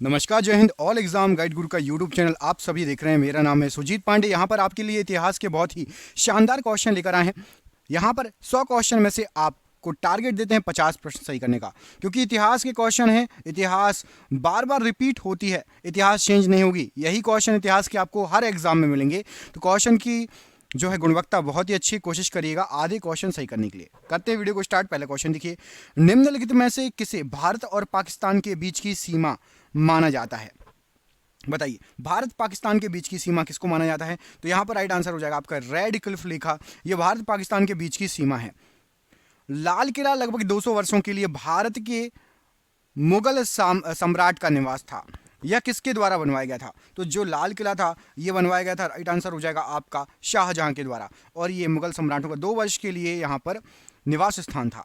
नमस्कार, जय Hind. All exam guide गुरु का यूट्यूब चैनल आप सभी देख रहे हैं। मेरा नाम है सुजीत पांडे। यहाँ पर आपके लिए इतिहास के बहुत ही शानदार क्वेश्चन लेकर आए हैं। यहाँ पर 100 क्वेश्चन में से आपको टारगेट देते हैं 50 प्रश्न सही करने का, क्योंकि इतिहास के क्वेश्चन है। इतिहास बार बार रिपीट होती है, इतिहास चेंज नहीं होगी। यही क्वेश्चन इतिहास के आपको हर एग्जाम में मिलेंगे। तो क्वेश्चन की जो है गुणवत्ता बहुत ही अच्छी, कोशिश करिएगा आधे क्वेश्चन सही करने के लिए। करते हैं वीडियो को स्टार्ट। पहले क्वेश्चन देखिए, निम्नलिखित में से किसे भारत और पाकिस्तान के बीच की सीमा माना जाता है? बताइए, भारत पाकिस्तान के बीच की सीमा किसको माना जाता है? तो यहां पर राइट आंसर हो जाएगा आपका रेड क्लिफ लिखा। यह भारत पाकिस्तान के बीच की सीमा है। लाल किला लगभग 200 वर्षों के लिए भारत के मुगल सम्राट का निवास था। यह किसके द्वारा बनवाया गया था? तो जो लाल किला था यह बनवाया गया था, राइट आंसर हो जाएगा आपका शाहजहां के द्वारा। और यह मुगल सम्राटों का 2 वर्ष के लिए यहां पर निवास स्थान था।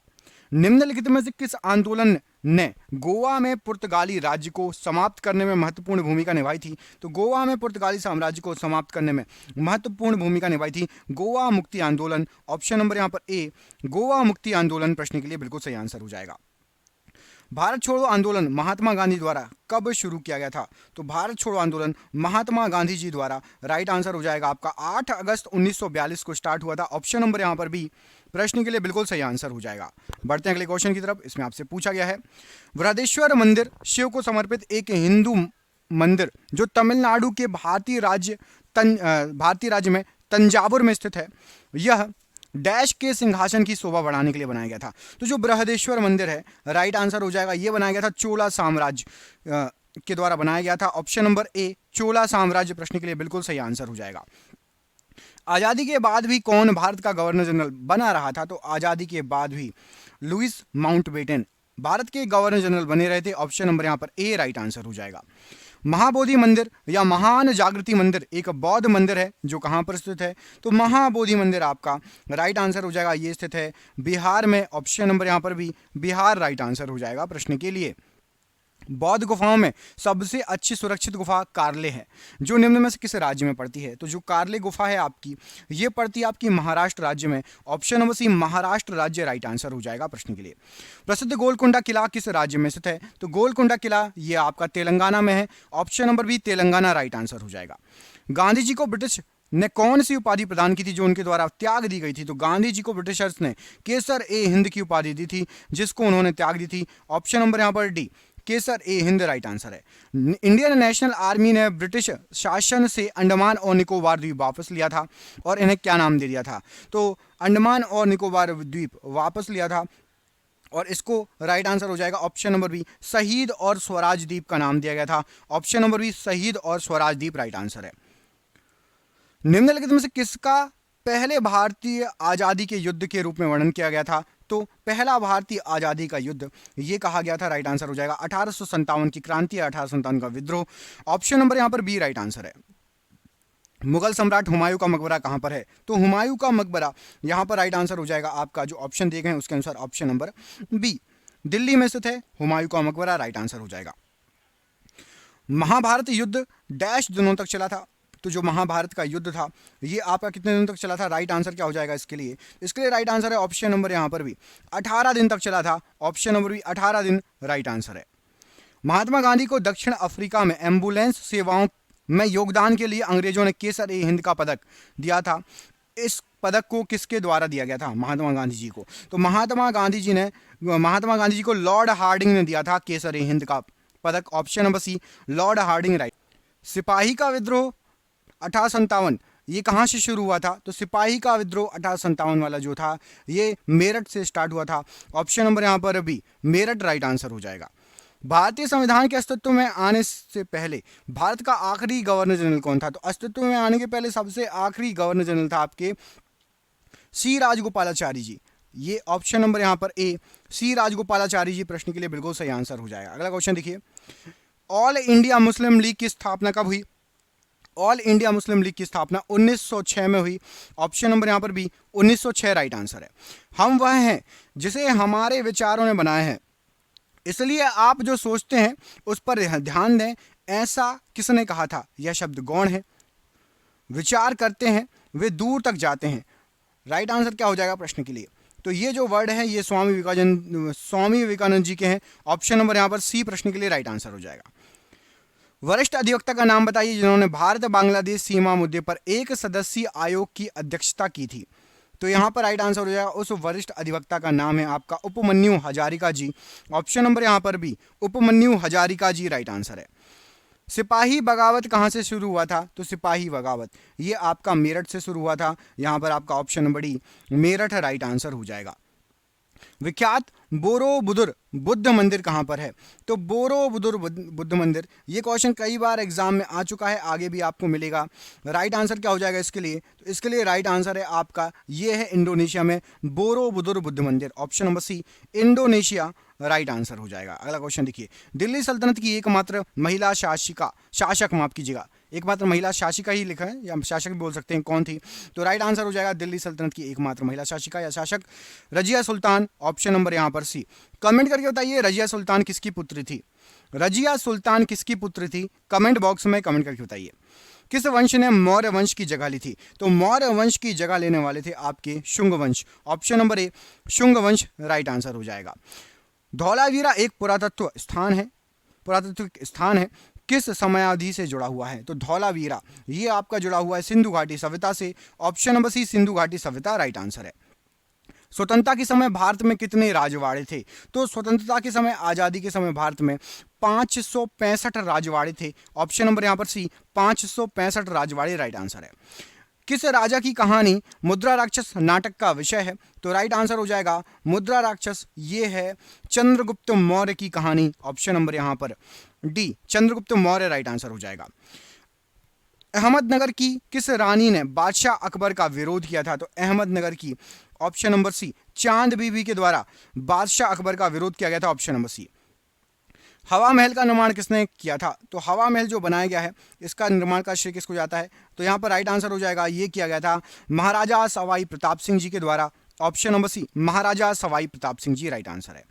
निम्नलिखित में से किस आंदोलन ने गोवा में पुर्तगाली राज्य को समाप्त करने में महत्वपूर्ण भूमिका निभाई थी? तो गोवा में पुर्तगाली साम्राज्य को समाप्त करने में महत्वपूर्ण भूमिका निभाई थी गोवा मुक्ति आंदोलन। ऑप्शन नंबर यहां पर ए, गोवा मुक्ति आंदोलन प्रश्न के लिए बिल्कुल सही आंसर हो जाएगा। भारत छोड़ो आंदोलन महात्मा गांधी द्वारा कब शुरू किया गया था? तो भारत छोड़ो आंदोलन महात्मा गांधी जी द्वारा, राइट आंसर हो जाएगा आपका 8 अगस्त 1942 को स्टार्ट हुआ था। ऑप्शन नंबर यहां पर भी प्रश्न के लिए बिल्कुल सही आंसर हो जाएगा। बढ़ते हैं अगले क्वेश्चन की तरफ। इसमें आपसे पूछा गया है, बृहदेश्वर मंदिर शिव को समर्पित एक हिंदू मंदिर जो तमिलनाडु के भारतीय राज्य में तंजावुर में स्थित है, यह डैश के सिंहासन की शोभा बढ़ाने के लिए बनाया गया था। तो जो बृहदेश्वर मंदिर है, राइट आंसर हो जाएगा, यह बनाया गया था चोला साम्राज्य के द्वारा बनाया गया था। ऑप्शन नंबर ए, चोला साम्राज्य प्रश्न के लिए बिल्कुल सही आंसर हो जाएगा। आजादी के बाद भी कौन भारत का गवर्नर जनरल बना रहा था? तो आजादी के बाद भी लुइस माउंटबेटन भारत के गवर्नर जनरल बने रहे थे। ऑप्शन नंबर यहां पर ए राइट आंसर हो जाएगा। महाबोधि मंदिर या महान जागृति मंदिर एक बौद्ध मंदिर है जो कहां पर स्थित है? तो महाबोधि मंदिर आपका राइट आंसर हो जाएगा, ये स्थित है बिहार में। ऑप्शन नंबर यहां पर भी बिहार राइट आंसर हो जाएगा प्रश्न के लिए। बौद्ध गुफाओं में सबसे अच्छी सुरक्षित गुफा कार्ले है, जो निम्न में से किस राज्य में पड़ती है? तो जो कार्ले गुफा है आपकी, ये पड़ती है आपकी महाराष्ट्र राज्य में। ऑप्शन नंबर सी महाराष्ट्र राज्य राइट आंसर हो जाएगा प्रश्न के लिए। प्रसिद्ध गोलकुंडा किला किस राज्य में स्थित है? तो गोलकुंडा किला ये आपका तेलंगाना में है। Option number b Telangana right answer हो जाएगा। गांधी जी को ब्रिटिश ने कौन सी उपाधि प्रदान की थी जो उनके द्वारा त्याग दी गई थी? तो गांधी जी को ब्रिटिशर्स ने केसर ए हिंद की उपाधि दी थी, जिसको उन्होंने त्याग दी थी। ऑप्शन नंबर यहां पर डी, केसर ए हिंद राइट आंसर है। इंडियन नेशनल आर्मी ने ब्रिटिश शासन से अंडमान और निकोबार द्वीप वापस लिया था और इन्हें क्या नाम दे दिया था? तो अंडमान और निकोबार द्वीप वापस लिया था और इसको राइट आंसर हो जाएगा ऑप्शन नंबर बी, शहीद और स्वराज द्वीप का नाम दिया गया था। ऑप्शन नंबर बी शहीद और स्वराज द्वीप राइट आंसर है। निम्नलिखित में से किसका पहले भारतीय आजादी के युद्ध के रूप में वर्णन किया गया था? तो पहला भारतीय आजादी का युद्ध ये कहा गया था, राइट आंसर हो जाएगा 1857 की क्रांति, 1857 का विद्रोह। ऑप्शन नंबर यहां पर बी राइट आंसर है। मुगल सम्राट हुमायूं का मकबरा कहां पर है? तो हुमायूं का मकबरा यहां पर राइट आंसर हो जाएगा आपका, जो ऑप्शन दिए गए हैं उसके अनुसार ऑप्शन नंबर बी, दिल्ली में स्थित है हुमायूं का मकबरा, राइट आंसर हो जाएगा। महाभारत युद्ध डैश दिनों तक चला था? तो जो महाभारत का युद्ध था ये आपका कितने दिनों तक चला था? राइट आंसर क्या हो जाएगा इसके लिए? इसके लिए राइट आंसर है ऑप्शन नंबर यहां पर भी 18 दिन तक चला था। ऑप्शन नंबर भी 18 दिन राइट आंसर है। महात्मा गांधी को दक्षिण अफ्रीका में एम्बुलेंस सेवाओं में योगदान के लिए अंग्रेजों ने केसर ए हिंद का पदक दिया था। इस पदक को किसके द्वारा दिया गया था महात्मा गांधी जी को? तो महात्मा गांधी जी को लॉर्ड हार्डिंग ने दिया था केसर ए हिंद का पदक। Option number c Lord Hardinge right. सिपाही का विद्रोह 1857 ये कहां से शुरू हुआ था? तो सिपाही का विद्रोह 1857 वाला जो था ये मेरठ से स्टार्ट हुआ था। ऑप्शन नंबर यहां पर भी मेरठ राइट आंसर हो जाएगा। भारतीय संविधान के अस्तित्व में आने से पहले भारत का आखिरी गवर्नर जनरल कौन था? तो अस्तित्व में आने के पहले सबसे आखिरी गवर्नर जनरल था आपके सी राजगोपालाचारी जी। ये ऑप्शन नंबर यहां पर ए सी राजगोपालाचारी जी प्रश्न के लिए बिल्कुल सही आंसर हो जाएगा। अगला क्वेश्चन देखिए, ऑल इंडिया मुस्लिम लीग की स्थापना कब हुई? ऑल इंडिया मुस्लिम लीग की स्थापना 1906 में हुई। ऑप्शन नंबर यहां पर भी 1906 राइट आंसर है। हम वह हैं जिसे हमारे विचारों ने बनाया है, इसलिए आप जो सोचते हैं उस पर ध्यान दें, ऐसा किसने कहा था? यह शब्द गौण है। विचार करते हैं वे दूर तक जाते हैं, राइट आंसर क्या हो जाएगा प्रश्न के लिए? तो ये जो वर्ड है ये स्वामी विवेकानंद जी के हैं। ऑप्शन नंबर यहां पर सी प्रश्न के लिए राइट आंसर हो जाएगा। वरिष्ठ अधिवक्ता का नाम बताइए जिन्होंने भारत बांग्लादेश सीमा मुद्दे पर एक सदस्यीय आयोग की अध्यक्षता की थी। तो यहाँ पर राइट आंसर हो जाएगा उस वरिष्ठ अधिवक्ता का नाम है आपका उपमन्यु हजारिका जी। ऑप्शन नंबर यहाँ पर भी उपमन्यु हजारिका जी राइट आंसर है। सिपाही बगावत कहाँ से शुरू हुआ था? तो सिपाही बगावत ये आपका मेरठ से शुरू हुआ था। यहाँ पर आपका option number D Meerut right answer हो जाएगा। विख्यात बोरोबुदुर बुद्ध मंदिर कहाँ पर है? तो बोरोबुदुर बुद्ध मंदिर, ये क्वेश्चन कई बार एग्जाम में आ चुका है, आगे भी आपको मिलेगा। राइट आंसर क्या हो जाएगा इसके लिए? तो इसके लिए राइट आंसर है आपका ये है इंडोनेशिया में बोरोबुदुर बुद्ध मंदिर। Option number c Indonesia right answer हो जाएगा। अगला क्वेश्चन देखिए, दिल्ली सल्तनत की एकमात्र महिला शासक माफ कीजिएगा, एकमात्र महिला शासिका ही लिखा है या शासक भी बोल सकते हैं, कौन थी? तो राइट आंसर हो जाएगा दिल्ली सल्तनत की एकमात्र महिला शासिका या शासक रजिया सुल्तान। ऑप्शन नंबर यहाँ पर सी। कमेंट करके बताइए रजिया सुल्तान किसकी पुत्री थी? रजिया सुल्तान किसकी पुत्री थी? कमेंट बॉक्स में कमेंट करके बताइए। किस वंश ने मौर्य वंश की जगह ली थी? तो मौर्य वंश की जगह लेने वाले थे आपके शुंग वंश। ऑप्शन नंबर ए शुंग वंश राइट आंसर हो जाएगा। धौलावीरा एक पुरातत्व स्थान है किस समयावधि से जुड़ा हुआ है? तो धौलावीरा ये आपका जुड़ा हुआ है सिंधु घाटी सभ्यता से। ऑप्शन नंबर सी सिंधु घाटी सभ्यता राइट आंसर है। स्वतंत्रता के समय भारत में कितने राजवाड़े थे? तो स्वतंत्रता के समय, आजादी के समय भारत में 565 राजवाड़े थे। ऑप्शन नंबर यहाँ पर सी 565 राजवाड़े राइट आंसर है। किस राजा की कहानी मुद्रा राक्षस नाटक का विषय है? तो राइट आंसर हो जाएगा मुद्रा राक्षस ये है चंद्रगुप्त मौर्य की कहानी। ऑप्शन नंबर यहाँ पर D Chandragupta Maurya right answer हो जाएगा। अहमदनगर की किस रानी ने बादशाह अकबर का विरोध किया था? तो अहमदनगर की ऑप्शन नंबर सी चांद बीबी के द्वारा बादशाह अकबर का विरोध किया गया था। Option number c. Hawa Mahal का निर्माण किसने किया था? तो हवा महल जो बनाया गया है इसका निर्माण का श्रेय किसको जाता है? तो यहाँ पर राइट आंसर हो जाएगा ये किया गया था महाराजा सवाई प्रताप सिंह जी के द्वारा। ऑप्शन नंबर सी महाराजा सवाई प्रताप सिंह जी राइट आंसर है।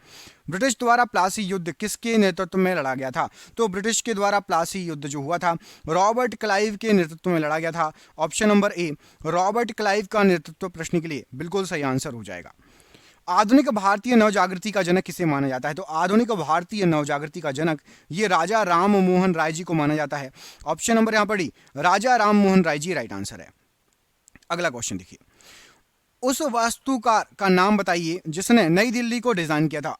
ब्रिटिश द्वारा प्लासी युद्ध किसके नेतृत्व में लड़ा गया था? तो ब्रिटिश के द्वारा प्लासी युद्ध जो हुआ था रॉबर्ट क्लाइव के नेतृत्व में लड़ा गया था। ऑप्शन नंबर ए रॉबर्ट क्लाइव का नेतृत्व प्रश्न के लिए बिल्कुल सही आंसर हो जाएगा। आधुनिक भारतीय नवजागृति का जनक किसे माना जाता है? तो आधुनिक भारतीय नवजागृति का जनक ये राजा राम मोहन राय जी को माना जाता है। ऑप्शन नंबर यहाँ पर डी राजा राम मोहन राय जी राइट आंसर है। अगला क्वेश्चन देखिए, उस वास्तुकार का नाम बताइए जिसने नई दिल्ली को डिजाइन किया था।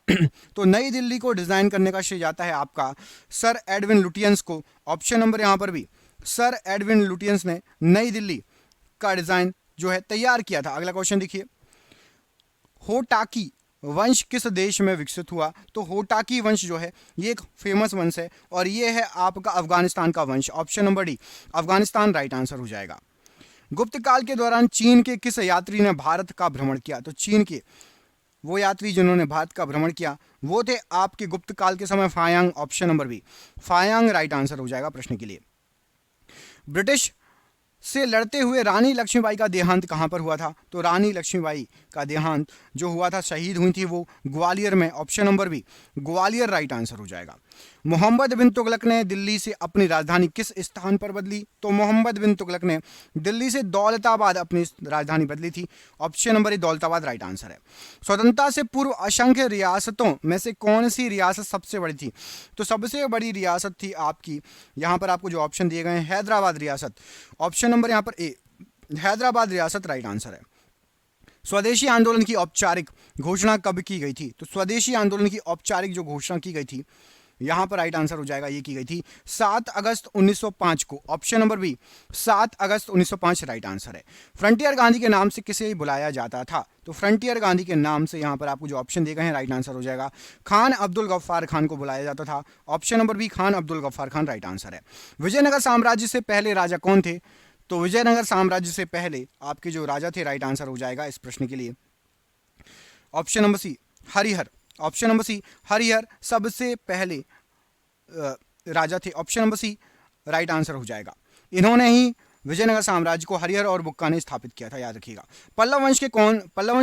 तो नई दिल्ली को डिजाइन करने का श्रेय जाता है आपका सर एडविन लुटियंस को। ऑप्शन नंबर यहाँ पर भी सर एडविन लुटियंस ने नई दिल्ली का डिजाइन जो है तैयार किया था। अगला क्वेश्चन देखिए, होटाकी वंश किस देश में विकसित हुआ? तो होटाकी वंश जो है ये एक फेमस वंश है और ये है आपका अफगानिस्तान का वंश। Option number D Afghanistan right answer हो जाएगा। गुप्त काल के दौरान चीन के किस यात्री ने भारत का भ्रमण किया? तो चीन के वो यात्री जिन्होंने भारत का भ्रमण किया वो थे आपके गुप्त काल के समय फायांग। ऑप्शन नंबर बी फायांग राइट आंसर हो जाएगा प्रश्न के लिए। ब्रिटिश से लड़ते हुए रानी लक्ष्मीबाई का देहांत कहां पर हुआ था? तो रानी लक्ष्मीबाई का देहांत जो हुआ था, शहीद हुई थी वो ग्वालियर में। Option number b Gwalior right answer हो जाएगा। मोहम्मद बिन तुगलक ने दिल्ली से अपनी राजधानी किस स्थान पर बदली? तो मोहम्मद बिन तुगलक ने दिल्ली से दौलताबाद अपनी राजधानी बदली थी। ऑप्शन नंबर ए दौलताबाद राइट आंसर है। स्वतंत्रता से पूर्व असंख्य रियासतों में से कौन सी रियासत सबसे बड़ी थी? तो सबसे बड़ी रियासत थी आपकी, यहाँ पर आपको जो ऑप्शन दिए गए हैं हैदराबाद रियासत। ऑप्शन नंबर यहाँ पर ए हैदराबाद रियासत राइट आंसर है। स्वदेशी आंदोलन की औपचारिक घोषणा कब की गई थी? तो स्वदेशी आंदोलन की औपचारिक जो घोषणा की गई थी यहां पर राइट आंसर हो जाएगा ये की गई थी 7 अगस्त 1905 को। ऑप्शन नंबर बी 7 अगस्त 1905 राइट आंसर है। फ्रंटियर गांधी के नाम से किसे बुलाया जाता था? तो फ्रंटियर गांधी के नाम से यहां पर आपको जो ऑप्शन दिए गए हैं राइट आंसर हो जाएगा खान अब्दुल गफ्फार खान को बुलाया जाता था। Option number b Khan Abdul Ghaffar Khan right answer है। विजयनगर साम्राज्य से पहले राजा कौन थे? तो विजयनगर साम्राज्य से पहले आपके जो राजा थे राइट आंसर हो जाएगा इस प्रश्न के लिए option number c Harihara. Option number c Harihara सबसे पहले राजा थे। Option number c right answer हो जाएगा। इन्होंने ही विजयनगर साम्राज्य को हरिहर और बुक्का ने स्थापित किया था, याद रखिएगा। पल्लव वंश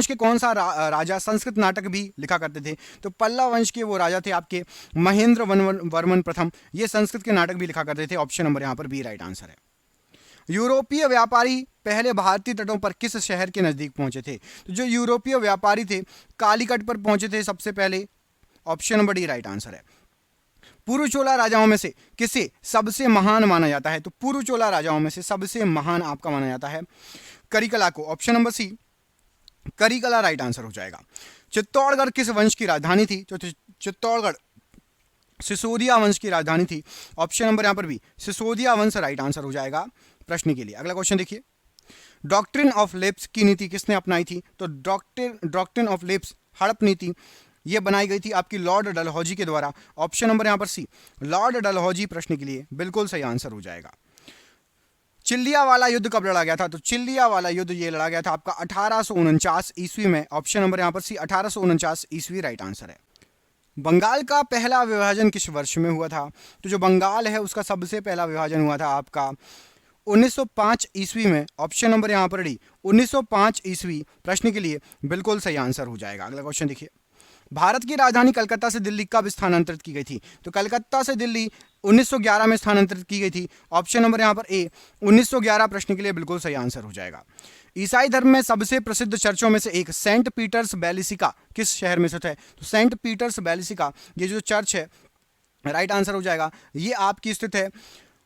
के कौन सा राजा संस्कृत नाटक भी लिखा करते थे? तो पल्लव वंश के वो राजा थे आपके महेंद्र वर्मन प्रथम, ये संस्कृत के नाटक भी लिखा करते थे। ऑप्शन नंबर यहाँ पर बी राइट आंसर है। यूरोपीय व्यापारी पहले भारतीय तटों पर किस शहर के नजदीक पहुंचे थे? तो जो यूरोपीय व्यापारी थे कालीकट पर पहुंचे थे सबसे पहले। Option number D right answer है। पुरुचोला राजाओं में से किसे सबसे महान माना जाता है? तो पुरुचोला राजाओं में से सबसे महान आपका माना जाता है करिकला को। Option number C, Karikala right answer हो जाएगा। चित्तौड़गढ़ किस वंश की राजधानी थी? तो चित्तौड़गढ़ सिसोदिया वंश की राजधानी थी। ऑप्शन नंबर यहां पर भी सिसोदिया वंश राइट आंसर हो जाएगा प्रश्न के लिए। अगला क्वेश्चन देखिए, डॉक्ट्रिन ऑफ लेप्स की नीति किसने अपनाई थी? तो डॉक्ट्रिन ऑफ लेप्स, हड़प नीति, यह बनाई गई थी आपकी लॉर्ड डलहौजी के द्वारा। ऑप्शन नंबर यहां पर सी, लॉर्ड डलहौजी प्रश्न के लिए बिल्कुल सही आंसर हो जाएगा। चिल्लिया वाला युद्ध कब लड़ा गया था? तो चिल्लिया वाला युद्ध ये लड़ा गया था आपका 1849 ईस्वी में। ऑप्शन नंबर यहां पर सी, 1849 ईस्वी राइट आंसर है। बंगाल का पहला विभाजन किस वर्ष में हुआ था? तो जो बंगाल है उसका सबसे पहला विभाजन हुआ था आपका 1905 ईस्वी में। ऑप्शन नंबर यहां पर डी, 1905 ईस्वी प्रश्न के लिए बिल्कुल सही आंसर हो जाएगा। अगला क्वेश्चन देखिए, भारत की राजधानी कलकत्ता से दिल्ली कब स्थानांतरित की गई थी? तो कलकत्ता से दिल्ली 1911 में स्थानांतरित की गई थी। ऑप्शन नंबर यहां पर ए, 1911 प्रश्न के लिए बिल्कुल सही आंसर हो जाएगा। ईसाई धर्म में सबसे प्रसिद्ध चर्चों में से एक सेंट पीटर्स बेलिसिका किस शहर में स्थित है? तो सेंट पीटर्स बेलिसिका ये जो चर्च है राइट आंसर हो जाएगा। ये आपकी स्थित है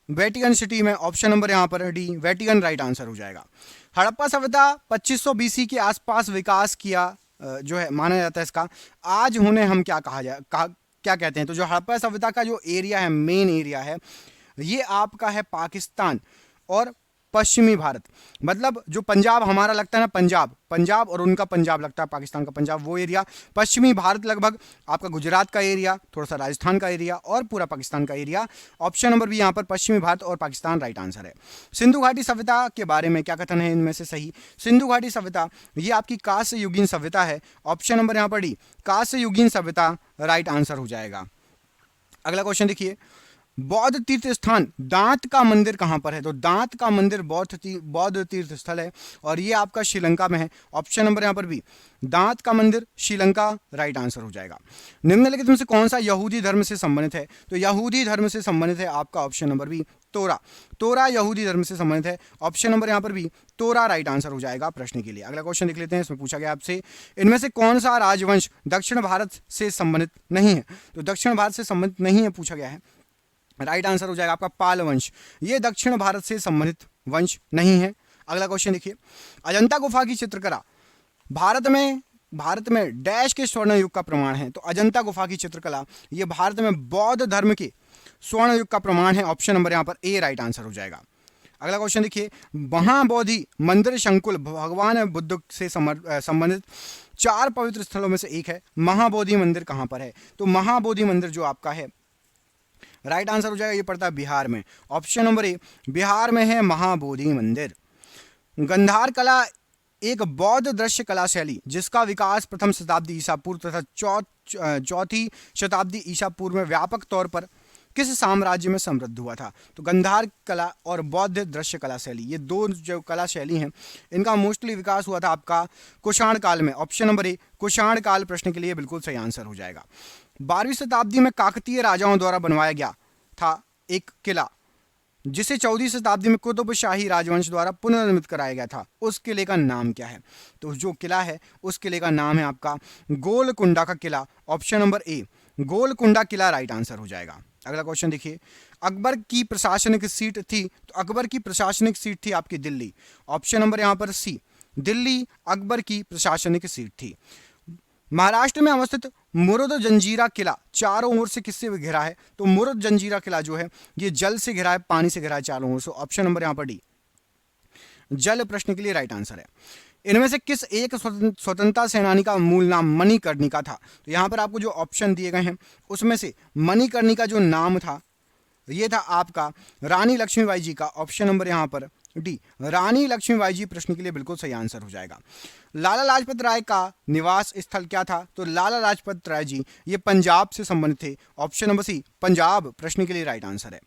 वेटिकन सिटी में। ऑप्शन नंबर यहां पर डी, वेटिकन राइट आंसर हो जाएगा। हड़प्पा सभ्यता 2500 बीसी के आसपास विकास किया जो है माना जाता है इसका। आज उन्हें हम क्या क्या कहते हैं? तो जो हड़प्पा सभ्यता का जो एरिया है, मेन एरिया है, ये आपका है पाकिस्तान और पश्चिमी भारत। मतलब जो पंजाब हमारा लगता है ना, पंजाब और उनका पंजाब लगता है, पाकिस्तान का पंजाब, वो एरिया। पश्चिमी भारत लगभग आपका गुजरात का एरिया, थोड़ा सा राजस्थान का एरिया और पूरा पाकिस्तान का एरिया। ऑप्शन नंबर भी यहाँ पर पश्चिमी भारत और पाकिस्तान राइट आंसर है। सिंधु घाटी सभ्यता के बारे में क्या कथन है इनमें से सही? सिंधु घाटी सभ्यता ये आपकी कांस्य युगीन सभ्यता है। ऑप्शन नंबर यहाँ पर डी, कांस्य युगीन सभ्यता राइट आंसर हो जाएगा। अगला क्वेश्चन देखिए, बौद्ध तीर्थ स्थान दांत का मंदिर कहां पर है? तो दांत का मंदिर बौद्ध तीर्थ स्थल है और ये आपका श्रीलंका में है। ऑप्शन नंबर यहां पर भी दांत का मंदिर श्रीलंका राइट आंसर हो जाएगा। निम्नलिखित में से कौन सा यहूदी धर्म से संबंधित है? तो यहूदी धर्म से संबंधित है आपका ऑप्शन नंबर बी, तोरा यहूदी धर्म से संबंधित है। ऑप्शन नंबर यहां पर भी तोरा राइट आंसर हो जाएगा प्रश्न के लिए। अगला क्वेश्चन देख लेते हैं, इसमें पूछा गया आपसे इनमें से कौन सा राजवंश दक्षिण भारत से संबंधित नहीं है? तो दक्षिण भारत से संबंधित नहीं है पूछा गया है, राइट आंसर हो जाएगा आपका पाल वंश। ये दक्षिण भारत से संबंधित वंश नहीं है। अगला क्वेश्चन देखिए, अजंता गुफा की चित्रकला भारत में डैश के स्वर्ण युग का प्रमाण है? तो अजंता गुफा की चित्रकला ये भारत में बौद्ध धर्म के स्वर्ण युग का प्रमाण है। ऑप्शन नंबर यहाँ पर ए राइट आंसर हो जाएगा। अगला क्वेश्चन देखिए, महाबोधि मंदिर संकुल भगवान बुद्ध से संबंधित 4 पवित्र स्थलों में से एक है। महाबोधि मंदिर कहां पर है? तो महाबोधि मंदिर जो आपका है राइट आंसर हो जाएगा, ये पड़ता है बिहार में। ऑप्शन नंबर ए, बिहार में है महाबोधि मंदिर। गंधार कला एक बौद्ध दृश्य कला शैली जिसका विकास प्रथम शताब्दी ईसा पूर्व तथा चौथी शताब्दी ईसा पूर्व में व्यापक तौर पर किस साम्राज्य में समृद्ध हुआ था? तो गंधार कला और बौद्ध दृश्य कला शैली ये दो जो कला शैली हैं इनका मोस्टली विकास हुआ था आपका कुषाण काल में। ऑप्शन नंबर ए, कुषाण काल प्रश्न के लिए बिल्कुल सही आंसर हो जाएगा। 12वीं शताब्दी में काकतीय राजाओं द्वारा बनवाया गया था एक किला जिसे 14वीं शताब्दी में कुतुब शाही राजवंश द्वारा पुनर्निर्मित कराया गया था। उस किले का नाम क्या है? तो जो किला है उस किले का नाम है आपका गोलकुंडा का किला। ऑप्शन नंबर ए, गोलकुंडा किला राइट आंसर हो जाएगा। अगला क्वेश्चन देखिए, अकबर की प्रशासनिक सीट थी? तो अकबर की प्रशासनिक सीट थी आपकी दिल्ली। ऑप्शन नंबर यहां पर सी, दिल्ली अकबर की प्रशासनिक सीट थी। महाराष्ट्र में अवस्थित मुरुद जंजीरा किला चारों ओर से किससे घिरा है? तो मुरुद जंजीरा किला जो है ये जल से घिरा है, पानी से घिरा है चारों ओर से। ऑप्शन नंबर यहां पर डी, जल प्रश्न के लिए राइट आंसर है। इनमें से किस एक स्वतंत्रता सेनानी का मूल नाम मणिकर्णिका था? तो यहां पर आपको जो ऑप्शन दिए गए हैं उसमें से मणिकर्णिका जो नाम था ये था आपका रानी लक्ष्मीबाई जी का। ऑप्शन नंबर यहां पर डी, रानी लक्ष्मीबाई जी प्रश्न के लिए बिल्कुल सही आंसर हो जाएगा। लाला लाजपत राय का निवास स्थल क्या था? तो लाला लाजपत राय जी ये पंजाब से संबंधित थे। ऑप्शन नंबर सी, पंजाब प्रश्न के लिए राइट आंसर है।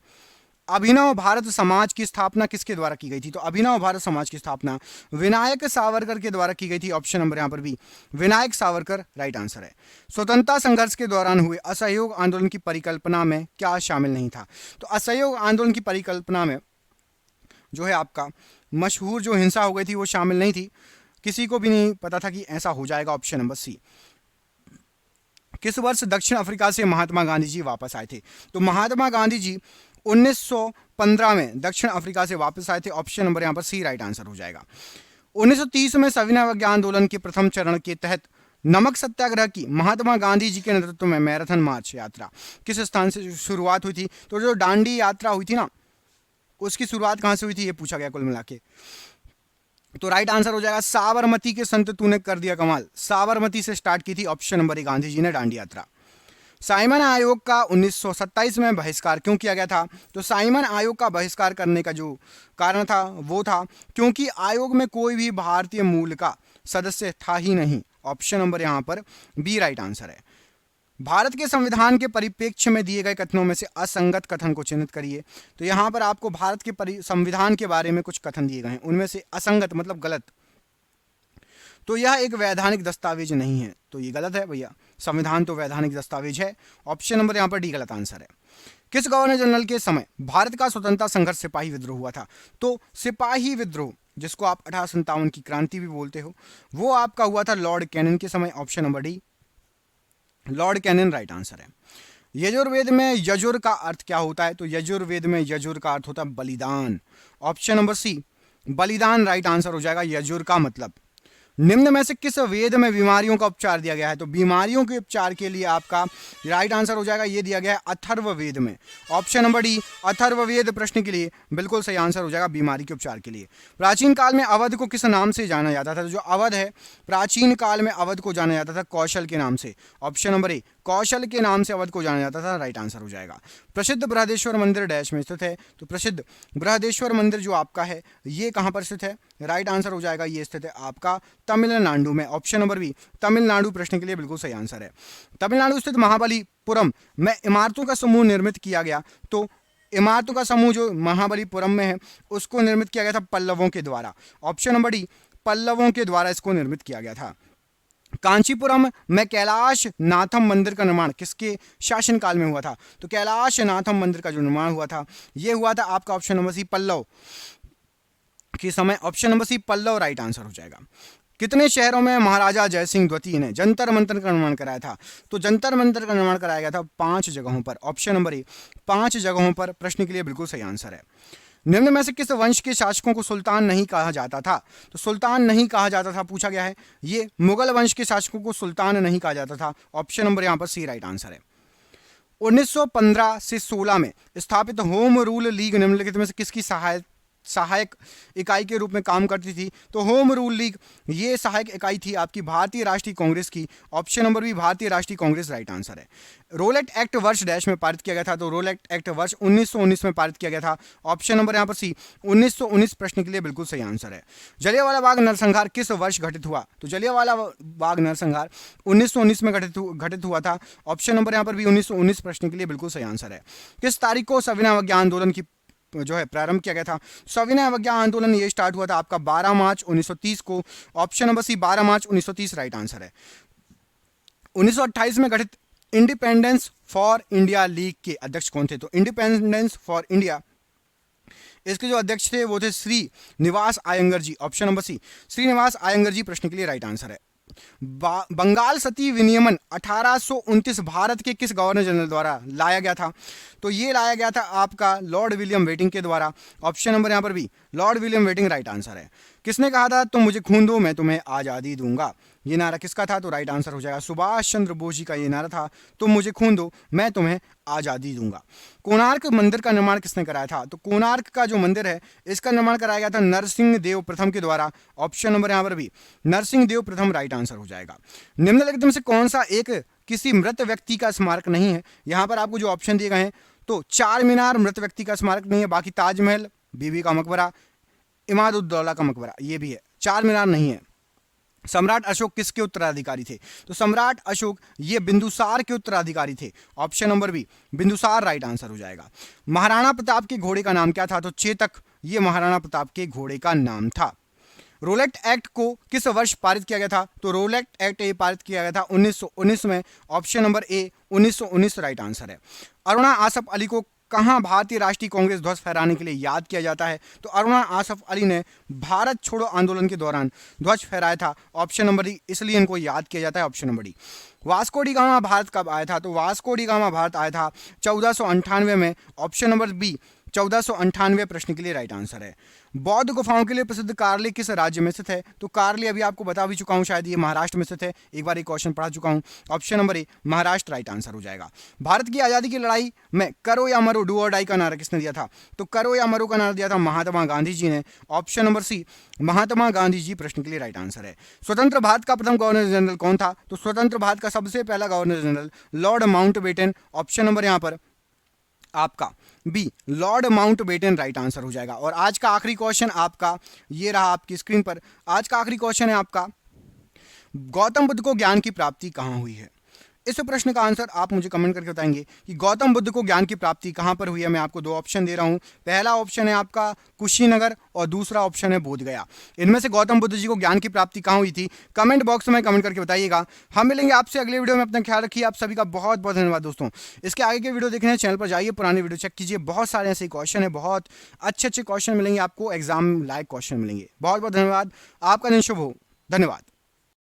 अभिनव भारत समाज की स्थापना किसके द्वारा की गई थी? तो अभिनव भारत समाज की स्थापना विनायक सावरकर के द्वारा की गई थी। ऑप्शन नंबर यहां पर भी विनायक सावरकर राइट आंसर है। स्वतंत्रता संघर्ष के दौरान हुए असहयोग आंदोलन की परिकल्पना में क्या शामिल नहीं था? तो असहयोग आंदोलन की परिकल्पना में जो है आपका मशहूर जो हिंसा हो गई थी वो शामिल नहीं थी, किसी को भी नहीं पता था कि ऐसा हो जाएगा। ऑप्शन नंबर सी, किस वर्ष दक्षिण अफ्रीका से महात्मा गांधी जी वापस आए थे? तो महात्मा गांधी जी 1915 में दक्षिण अफ्रीका से वापस आए थे। ऑप्शन नंबर यहाँ पर सी राइट आंसर हो जाएगा। 1930 में सविनय अवज्ञा आंदोलन के प्रथम चरण के तहत नमक सत्याग्रह की महात्मा गांधी जी के नेतृत्व में मैराथन मार्च यात्रा किस स्थान से शुरुआत हुई थी? तो जो दांडी यात्रा हुई थी ना, उसकी शुरुआत कहां से हुई थी ये पूछा गया कुल मिला के। तो राइट आंसर हो जाएगा साबरमती के संत तूने कर दिया कमाल, साबरमती से स्टार्ट की थी। ऑप्शन नंबर ए गांधी जी ने दांडी यात्रा। साइमन आयोग का 1927 में बहिष्कार क्यों किया गया था? तो साइमन आयोग का बहिष्कार करने का जो कारण था वो था क्योंकि आयोग में कोई भी भारतीय मूल का सदस्य था ही नहीं। ऑप्शन नंबर यहाँ पर बी राइट आंसर है। भारत के संविधान के परिप्रेक्ष्य में दिए गए कथनों में से असंगत कथन को चिन्हित करिए। तो यहाँ पर आपको भारत के संविधान के बारे में कुछ कथन दिए गए हैं, उनमें से असंगत मतलब गलत। तो यह एक वैधानिक दस्तावेज नहीं है, तो ये गलत है भैया, संविधान तो वैधानिक दस्तावेज है। ऑप्शन नंबर यहाँ पर डी गलत आंसर है। किस गवर्नर जनरल के समय भारत का स्वतंत्रता संघर्ष सिपाही विद्रोह हुआ था? तो सिपाही विद्रोह, जिसको आप 1857 की क्रांति भी बोलते हो, वो आपका हुआ था लॉर्ड कैनिंग के समय। Option number D Lord Canning right answer है। यजुर्वेद में यजुर का अर्थ क्या होता है? तो यजुर्वेद में यजुर का अर्थ होता है बलिदान। ऑप्शन नंबर सी बलिदान राइट आंसर हो जाएगा। यजुर का मतलब निम्न में से किस वेद में बीमारियों का उपचार दिया गया है? तो बीमारियों के उपचार के लिए आपका राइट आंसर हो जाएगा, ये दिया गया है अथर्ववेद में। ऑप्शन नंबर डी अथर्ववेद प्रश्न के लिए बिल्कुल सही आंसर हो जाएगा बीमारी के उपचार के लिए। प्राचीन काल में अवध को किस नाम से जाना जाता था? तो जो अवध है, प्राचीन काल में अवध को जाना जाता था कौशल के नाम से। ऑप्शन नंबर ए कौशल के नाम से अवध को जाना जाता था, राइट आंसर हो जाएगा। प्रसिद्ध बृहदेश्वर मंदिर डैश में स्थित है? तो प्रसिद्ध बृहदेश्वर मंदिर जो आपका है ये कहां पर स्थित है? राइट आंसर हो जाएगा, ये स्थित है आपका तमिलनाडु में। ऑप्शन नंबर बी तमिलनाडु प्रश्न के लिए बिल्कुल सही आंसर है। तमिलनाडु स्थित महाबलीपुरम में इमारतों का समूह निर्मित किया गया। तो इमारतों का समूह जो महाबलीपुरम में है उसको निर्मित किया गया था पल्लवों के द्वारा। ऑप्शन नंबर डी पल्लवों के द्वारा इसको निर्मित किया गया था। कांचीपुरम में कैलाश नाथम मंदिर का निर्माण किसके शासनकाल में हुआ था? तो कैलाश नाथम मंदिर का जो निर्माण हुआ था ये हुआ था आपका ऑप्शन नंबर सी पल्लव के समय। Option number c Pallava right answer हो जाएगा। कितने शहरों में महाराजा जयसिंह द्वितीय ने जंतर मंतर का निर्माण कराया था? तो जंतर मंतर का निर्माण कराया गया था 5 जगहों पर। ऑप्शन नंबर ए 5 जगहों पर प्रश्न के लिए बिल्कुल सही आंसर है। निम्न में से किस वंश के शासकों को सुल्तान नहीं कहा जाता था? तो सुल्तान नहीं कहा जाता था पूछा गया है, ये मुगल वंश के शासकों को सुल्तान नहीं कहा जाता था। ऑप्शन नंबर यहाँ पर सी राइट आंसर है। 1915 से 16 में स्थापित होम रूल लीग निम्नलिखित में से किसकी सहायक इकाई के रूप में काम करती थी? तो होम रूल लीग ये सहायक इकाई थी आपकी भारतीय राष्ट्रीय कांग्रेस की। ऑप्शन नंबर बी भारतीय राष्ट्रीय कांग्रेस राइट आंसर है। रोलेट एक्ट वर्ष डैश में पारित किया गया था? तो रोलेट एक्ट वर्ष 1919 में पारित किया गया था। ऑप्शन नंबर यहाँ पर सी 1919 प्रश्न के लिए बिल्कुल सही आंसर है। जलियांवाला बाग नरसंहार किस वर्ष घटित हुआ? तो जलियांवाला बाग नरसंहार 1919 में घटित हुआ था। ऑप्शन नंबर यहाँ पर भी 1919 प्रश्न के लिए बिल्कुल सही आंसर है। किस तारीख को सविनय अवज्ञा आंदोलन की जो है प्रारंभ किया गया था? सविनय अवज्ञा आंदोलन ये स्टार्ट हुआ था आपका 12 मार्च 1930 को। ऑप्शन नंबर सी 12 मार्च 1930 राइट आंसर है। 1928 में गठित इंडिपेंडेंस फॉर इंडिया लीग के अध्यक्ष कौन थे? तो इंडिपेंडेंस फॉर इंडिया इसके जो अध्यक्ष थे वो थे Srinivasa Iyengar ji. Option number C Srinivasa Iyengar ji प्रश्न के लिए राइट आंसर है। बंगाल सती विनियमन 1829 भारत के किस गवर्नर जनरल द्वारा लाया गया था? तो ये लाया गया था आपका लॉर्ड विलियम वेटिंग के द्वारा। ऑप्शन नंबर यहाँ पर भी Lord William waiting right answer है। किसने कहा था तुम मुझे खून दो मैं तुम्हें आज़ादी दूंगा? ये नारा किसका था? तो राइट आंसर हो जाएगा सुभाष चंद्र बोस जी का ये नारा था, तुम मुझे खून दो मैं तुम्हें आज़ादी दूंगा। कोणार्क मंदिर का निर्माण किसने कराया था? तो कोणार्क का जो मंदिर है इसका निर्माण कराया गया था नरसिंह देव प्रथम के द्वारा। ऑप्शन नंबर यहाँ पर भी नरसिंह देव प्रथम राइट आंसर हो जाएगा। निम्नलिखित में से कौन सा एक किसी मृत व्यक्ति का स्मारक नहीं है? यहाँ पर आपको जो ऑप्शन दिए गए हैं तो चार मीनार मृत व्यक्ति का स्मारक नहीं है, बाकी ताजमहल, बीबी का मकबरा, इमादुद्दौला का मकबरा ये भी है, चार मीनार नहीं है। सम्राट अशोक किसके उत्तराधिकारी थे? तो सम्राट अशोक ये बिंदुसार के उत्तराधिकारी थे। Option number b Bindusara right answer हो जाएगा। महाराणा प्रताप के घोड़े का नाम क्या था? तो चेतक ये महाराणा प्रताप के घोड़े का नाम था। रोलेट एक्ट को किस वर्ष पारित किया गया था? तो रोलेट एक्ट ये पारित किया गया था 1919 में। ऑप्शन नंबर ए 1919 राइट आंसर है। अरुणा आसफ अली को कहाँ भारतीय राष्ट्रीय कांग्रेस ध्वज फहराने के लिए याद किया जाता है? तो अरुणा आसफ अली ने भारत छोड़ो आंदोलन के दौरान ध्वज फहराया था, ऑप्शन नंबर डी, इसलिए इनको याद किया जाता है, option number D. Vasco D gamma Bharat कब आया था? तो वास्को डी गामा भारत आया था 1498 में, ऑप्शन नंबर बी 1498 प्रश्न के लिए राइट आंसर है। बौद्ध गुफाओं के लिए प्रसिद्ध कार्ले किस राज्य में स्थित है? तो कार्ले अभी आपको बता भी चुका हूं, शायद ये महाराष्ट्र में स्थित है, एक बार एक क्वेश्चन पढ़ा चुका हूं, ऑप्शन नंबर ए महाराष्ट्र राइट आंसर हो जाएगा। भारत की आजादी की लड़ाई में करो या मरो, डू और डाई का नारा किसने दिया था? तो करो या मरो का नारा दिया था महात्मा गांधी जी ने, ऑप्शन नंबर सी महात्मा गांधी जी प्रश्न के लिए राइट आंसर है। स्वतंत्र भारत का प्रथम गवर्नर जनरल कौन था? तो स्वतंत्र भारत का सबसे पहला governor general Lord Mountbatten, option number यहां पर आपका b Lord Mountbatten right answer हो जाएगा। और आज का आखिरी क्वेश्चन आपका ये रहा आपकी स्क्रीन पर। आज का आखिरी क्वेश्चन है आपका, गौतम बुद्ध को ज्ञान की प्राप्ति कहां हुई है? इस प्रश्न का आंसर आप मुझे कमेंट करके बताएंगे कि गौतम बुद्ध को ज्ञान की प्राप्ति कहां पर हुई है। मैं आपको दो ऑप्शन दे रहा हूं, पहला ऑप्शन है आपका कुशीनगर और दूसरा ऑप्शन है बोधगया। इनमें से गौतम बुद्ध जी को ज्ञान की प्राप्ति कहां हुई थी? कमेंट बॉक्स में कमेंट करके बताइएगा। हम मिलेंगे आपसे अगले वीडियो में, अपना ख्याल रखिए। आप सभी का बहुत बहुत धन्यवाद दोस्तों। इसके आगे के वीडियो देखने चैनल पर जाइए, पुराने वीडियो चेक कीजिए, बहुत सारे ऐसे क्वेश्चन है, बहुत अच्छे अच्छे क्वेश्चन मिलेंगे आपको, एग्जाम लायक क्वेश्चन मिलेंगे। बहुत बहुत धन्यवाद, आपका दिन शुभ हो, धन्यवाद।